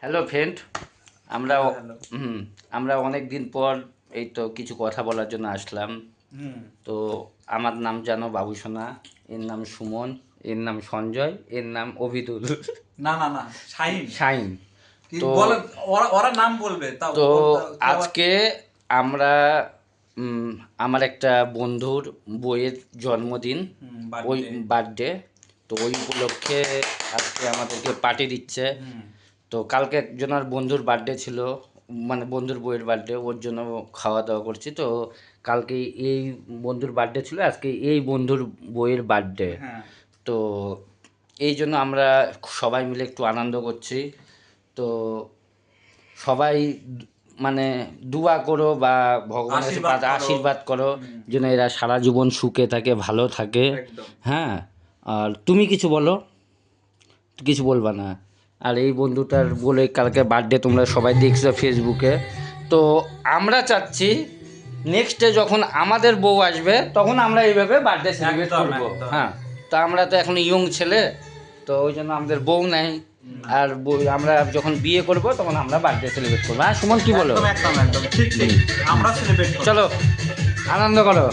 Hello friend, আমরা hello. আমরা অনেক দিন পর এই তো কিছু কথা বলার জন্য আসলাম। হুম। তো আমার নাম জানো বাবুসোনা, এর নাম সুমন, এর নাম সঞ্জয়, এর নাম অভিদুল। না না না, শাহিন। শাইন। কি তো বলে? ওরা ওরা নাম বলবে তাও তো তুই আবার। আজকে আমরা আমার একটা বন্ধুর বইয়ের জন্মদিন, ওই বার্থডে। বার্থডে। তো ওই উপলক্ষে আজকে আমাদেরকে পার্টি দিচ্ছে। হুম। তো কালকে একজনের বন্ধুর বার্থডে ছিল, মানে বন্ধুর বইয়ের বার্থডে, ওর জন্য খাওয়া দাওয়া করছি। তো কালকে এই বন্ধুর বার্থডে ছিল, আজকে এই বন্ধুর বইয়ের বার্থডে। হ্যাঁ। তো এই জন্য আমরা সবাই মিলে একটু আনন্দ করছি। তো সবাই মানে দুয়া করো বা ভগবানের কাছে আশীর্বাদ করো। আশীর্বাদ করো হুম। যেন এরা সারা জীবন সুখে থাকে, ভালো থাকে। একদম। হ্যাঁ, আর তুমি কিছু বলো, কিছু বলবা না? আর এই বন্ধুটার বলে কালকে বার্থডে তোমরা সবাই দেখছো ফেসবুকে। তো আমরা চাচ্ছি নেক্সটে যখন আমাদের বউ আসবে তখন আমরা এইভাবে বার্থডে সেলিব্রেট একদম, করবো। একদম। হ্যাঁ, তো আমরা তো এখন ইয়ং ছেলে, তো ওই জন্য আমাদের বউ নাই। আর আমরা যখন বিয়ে করব তখন আমরা বার্থডে সেলিব্রেট করবো। হ্যাঁ সুমন, কি বলো? একদম একদম একদম ঠিক ঠিক। আমরা সেলিব্রেট করব। চলো আনন্দ করো।